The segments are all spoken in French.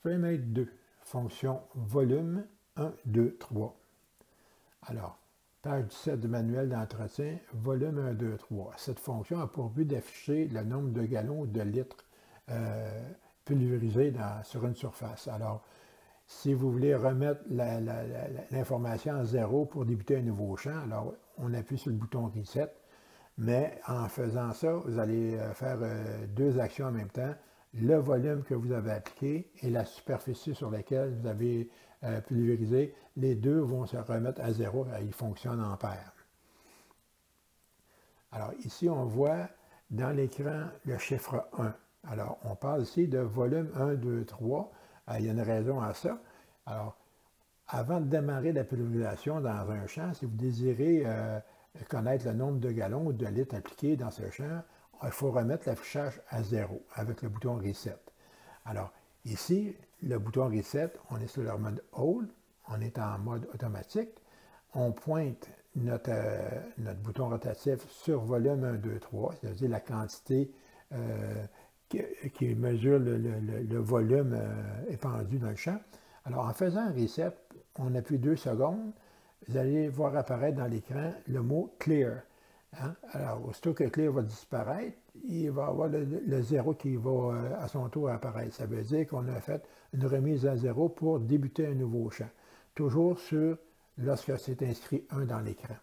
SprayMate 2, fonction volume 1, 2, 3. Alors, page 17 du manuel d'entretien, volume 1, 2, 3. Cette fonction a pour but d'afficher le nombre de gallons ou de litres pulvérisés sur une surface. Alors, si vous voulez remettre l'information à 0 pour débuter un nouveau champ, alors on appuie sur le bouton Reset, mais en faisant ça, vous allez faire deux actions en même temps. Le volume que vous avez appliqué et la superficie sur laquelle vous avez pulvérisé, les deux vont se remettre à 0, ils fonctionnent en paire. Alors ici, on voit dans l'écran le chiffre 1. Alors, on parle ici de volume 1, 2, 3. Il y a une raison à ça. Alors, avant de démarrer la pulvérisation dans un champ, si vous désirez connaître le nombre de gallons ou de litres appliqués dans ce champ, il faut remettre l'affichage à 0 avec le bouton Reset. Alors, ici, le bouton Reset, on est sur le mode Hold, on est en mode automatique. On pointe notre bouton rotatif sur volume 1, 2, 3, c'est-à-dire la quantité qui mesure le volume épandu dans le champ. Alors, en faisant un reset, on appuie 2 secondes, vous allez voir apparaître dans l'écran le mot Clear. Hein? Alors, aussitôt que Clear va disparaître, il va y avoir le 0 qui va à son tour apparaître. Ça veut dire qu'on a fait une remise à 0 pour débuter un nouveau champ. Toujours lorsque c'est inscrit 1 dans l'écran.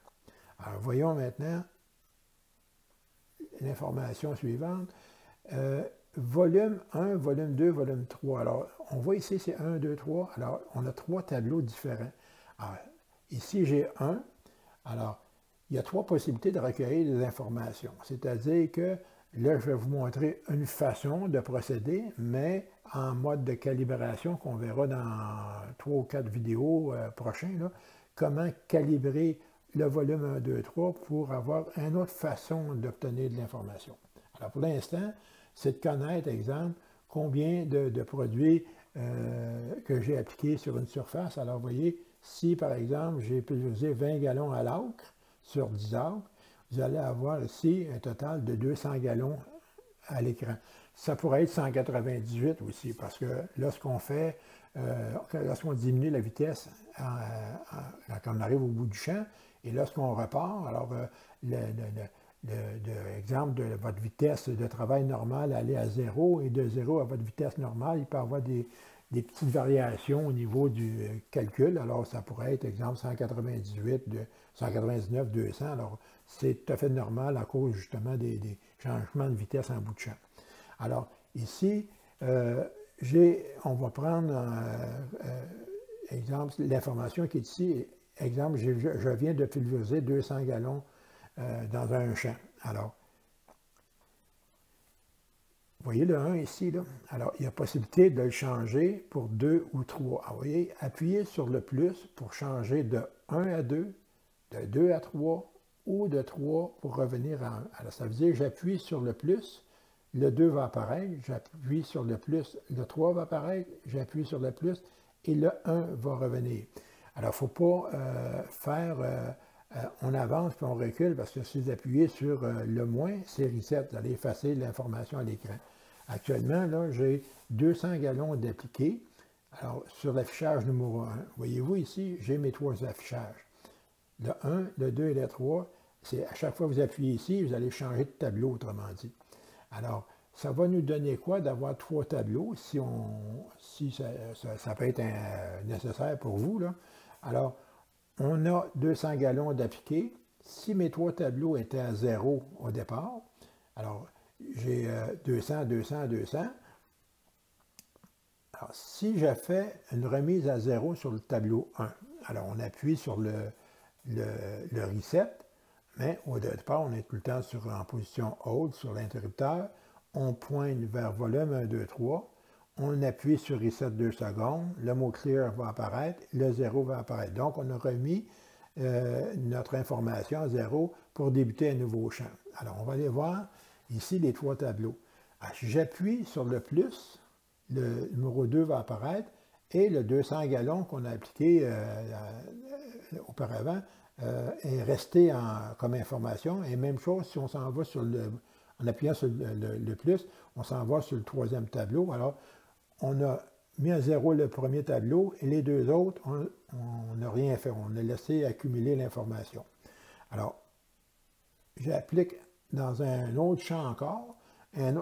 Alors, voyons maintenant l'information suivante. Volume 1, volume 2, volume 3. Alors, on voit ici, c'est 1, 2, 3. Alors, on a 3 tableaux différents. Alors, ici, j'ai 1. Alors, il y a 3 possibilités de recueillir des informations. C'est-à-dire que là, je vais vous montrer une façon de procéder, mais en mode de calibration qu'on verra dans 3 ou 4 vidéos prochaines, comment calibrer le volume 1, 2, 3 pour avoir une autre façon d'obtenir de l'information. Alors, pour l'instant, c'est de connaître, exemple, combien de produits que j'ai appliqués sur une surface. Alors, vous voyez, si, par exemple, j'ai pulvérisé 20 gallons à l'acre sur 10 acres, vous allez avoir ici un total de 200 gallons à l'écran. Ça pourrait être 198 aussi, parce que lorsqu'on diminue la vitesse quand on arrive au bout du champ, et lorsqu'on repart, alors exemple de votre vitesse de travail normale aller à 0 et de 0 à votre vitesse normale, il peut y avoir des petites variations au niveau du calcul. Alors, ça pourrait être, exemple, 198, 199, 200. Alors, c'est tout à fait normal à cause justement des changements de vitesse en bout de champ. Alors, ici, on va prendre, exemple, l'information qui est ici. Exemple, je viens de pulvériser 200 gallons dans un champ. Alors, vous voyez le 1 ici, là? Alors, il y a possibilité de le changer pour 2 ou 3. Alors, vous voyez, appuyez sur le plus pour changer de 1 à 2, de 2 à 3 ou de 3 pour revenir à 1. Alors, ça veut dire que j'appuie sur le plus, le 2 va apparaître, j'appuie sur le plus, le 3 va apparaître, j'appuie sur le plus et le 1 va revenir. Alors, il ne faut pas on avance puis on recule parce que si vous appuyez sur le moins, c'est reset, vous allez effacer l'information à l'écran. Actuellement, là, j'ai 200 gallons d'appliqués. Alors, sur l'affichage numéro 1, voyez-vous ici, j'ai mes 3 affichages. Le 1, le 2 et le 3, c'est à chaque fois que vous appuyez ici, vous allez changer de tableau, autrement dit. Alors, ça va nous donner quoi d'avoir 3 tableaux, si ça peut être nécessaire pour vous, là. Alors, on a 200 gallons d'appliqués. Si mes 3 tableaux étaient à 0 au départ, alors j'ai 200, 200, 200. Alors, si je fais une remise à 0 sur le tableau 1, alors on appuie sur le reset, mais au départ, on est tout le temps en position Hold sur l'interrupteur. On pointe vers volume 1, 2, 3. On appuie sur Reset 2 secondes, le mot Clear va apparaître, le 0 va apparaître. Donc, on a remis notre information à 0 pour débuter un nouveau champ. Alors, on va aller voir ici les 3 tableaux. J'appuie sur le plus, le numéro 2 va apparaître, et le 200 gallons qu'on a appliqué auparavant est resté comme information. Et même chose, si on s'en va en appuyant sur le plus, on s'en va sur le 3e tableau. Alors, on a mis à zéro le premier tableau et les deux autres, on n'a rien fait. On a laissé accumuler l'information. Alors, j'applique dans un autre champ encore un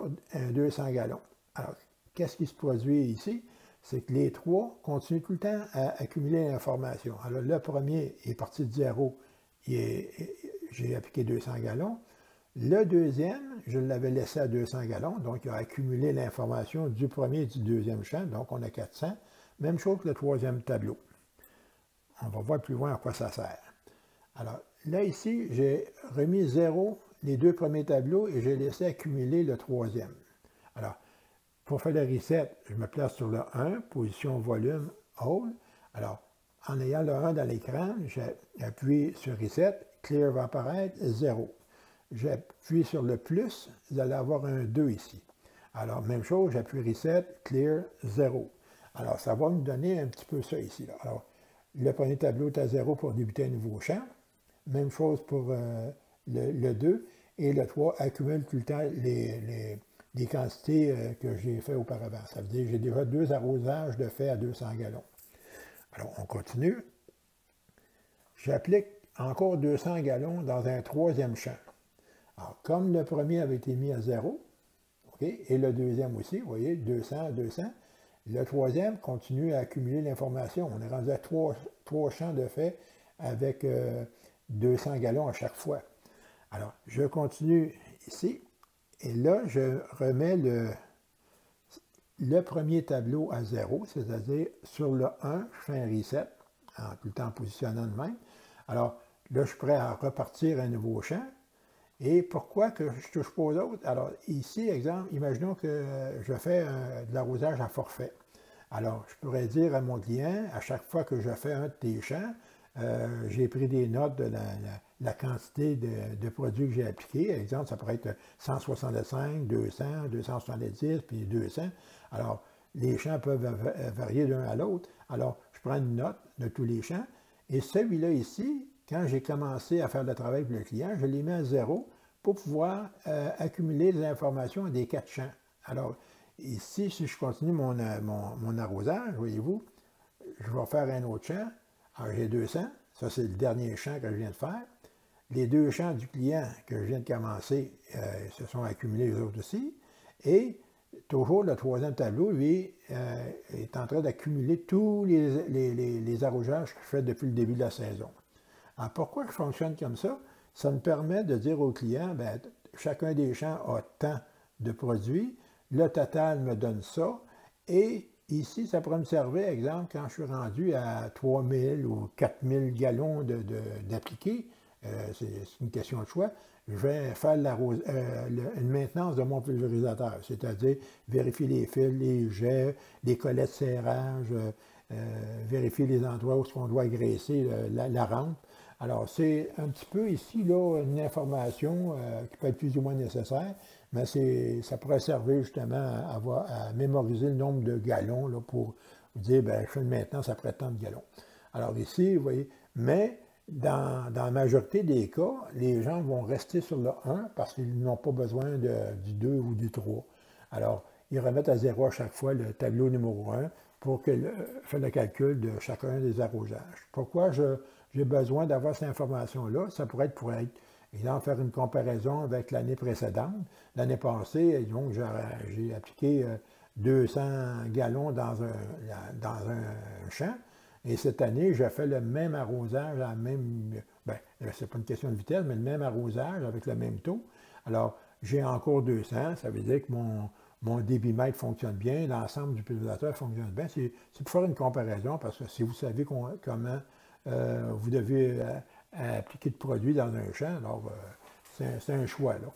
200 gallons. Alors, qu'est-ce qui se produit ici? C'est que les trois continuent tout le temps à accumuler l'information. Alors, le premier est parti de zéro, j'ai appliqué 200 gallons. Le deuxième, je l'avais laissé à 200 gallons, donc il a accumulé l'information du premier et du deuxième champ, donc on a 400. Même chose que le troisième tableau. On va voir plus loin à quoi ça sert. Alors, là, ici, j'ai remis 0 les deux premiers tableaux et j'ai laissé accumuler le troisième. Alors, pour faire le reset, je me place sur le 1, position volume, hold. Alors, en ayant le 1 dans l'écran, j'appuie sur reset, clear va apparaître, 0. J'appuie sur le plus, vous allez avoir un 2 ici. Alors, même chose, j'appuie reset, clear, 0. Alors, ça va me donner un petit peu ça ici. Là. Alors, le premier tableau est à 0 pour débuter un nouveau champ. Même chose pour le 2. Et le 3 accumule tout le temps les quantités que j'ai fait auparavant. Ça veut dire que j'ai déjà 2 arrosages de fait à 200 gallons. Alors, on continue. J'applique encore 200 gallons dans un troisième champ. Alors, comme le premier avait été mis à 0, okay, et le deuxième aussi, vous voyez, 200, 200, le troisième continue à accumuler l'information. On est rendu à 3 champs de fait avec 200 gallons à chaque fois. Alors, je continue ici, et là, je remets le premier tableau à 0, c'est-à-dire sur le 1, je fais un reset, en tout le temps en positionnant de même. Alors, là, je suis prêt à repartir un nouveau champ. Et pourquoi que je ne touche pas aux autres? Alors, ici, exemple, imaginons que je fais de l'arrosage à forfait. Alors, je pourrais dire à mon client, à chaque fois que je fais un de tes champs, j'ai pris des notes de la quantité de produits que j'ai appliqués. Exemple, ça pourrait être 165, 200, 270, puis 200. Alors, les champs peuvent varier d'un à l'autre. Alors, je prends une note de tous les champs. Et celui-là ici, quand j'ai commencé à faire le travail pour le client, je l'ai mis à 0 pour pouvoir accumuler les informations des 4 champs. Alors, ici, si je continue mon arrosage, voyez-vous, je vais faire un autre champ. Alors, j'ai 200. Ça, c'est le dernier champ que je viens de faire. Les deux champs du client que je viens de commencer se sont accumulés les autres aussi. Et toujours, le troisième tableau, lui, est en train d'accumuler tous les arrosages que je fais depuis le début de la saison. Alors, pourquoi je fonctionne comme ça? Ça me permet de dire au client, bien, chacun des champs a tant de produits, le total me donne ça, et ici, ça pourrait me servir, exemple, quand je suis rendu à 3000 ou 4000 gallons d'appliquer, c'est une question de choix, je vais faire une maintenance de mon pulvérisateur, c'est-à-dire vérifier les fils, les jets, les collets de serrage, vérifier les endroits où on doit graisser la rampe. Alors, c'est un petit peu ici, là, une information qui peut être plus ou moins nécessaire, mais ça pourrait servir justement à mémoriser le nombre de gallons là, pour vous dire, bien, je fais une maintenance après tant de gallons. Alors ici, vous voyez, mais dans la majorité des cas, les gens vont rester sur le 1 parce qu'ils n'ont pas besoin du 2 ou du 3. Alors, ils remettent à 0 à chaque fois le tableau numéro 1 pour faire le calcul de chacun des arrosages. Pourquoi j'ai besoin d'avoir cette information-là? Ça pourrait être pour exemple, faire une comparaison avec l'année précédente. L'année passée, donc, j'ai appliqué 200 gallons dans un champ. Et cette année, j'ai fait le même arrosage, c'est pas une question de vitesse, mais le même arrosage avec le même taux. Alors, j'ai encore 200, ça veut dire que mon débitmètre fonctionne bien, l'ensemble du pulvérisateur fonctionne bien. C'est pour faire une comparaison, parce que si vous savez comment vous devez appliquer de produits dans un champ, alors c'est un choix. Là.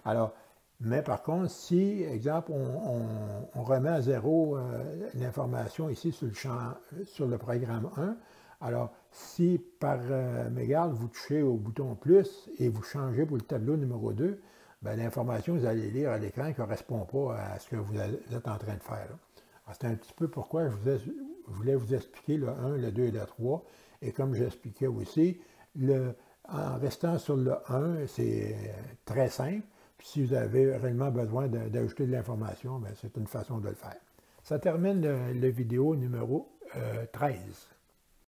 Alors, mais par contre, si, exemple, on remet à 0 l'information ici sur le programme 1, alors si par mégarde vous touchez au bouton plus et vous changez pour le tableau numéro 2, bien, l'information que vous allez lire à l'écran ne correspond pas à ce que vous êtes en train de faire. C'est un petit peu pourquoi je voulais vous expliquer le 1, le 2 et le 3. Et comme j'expliquais aussi, en restant sur le 1, c'est très simple. Puis si vous avez réellement besoin d'ajouter de l'information, c'est une façon de le faire. Ça termine le vidéo numéro 13.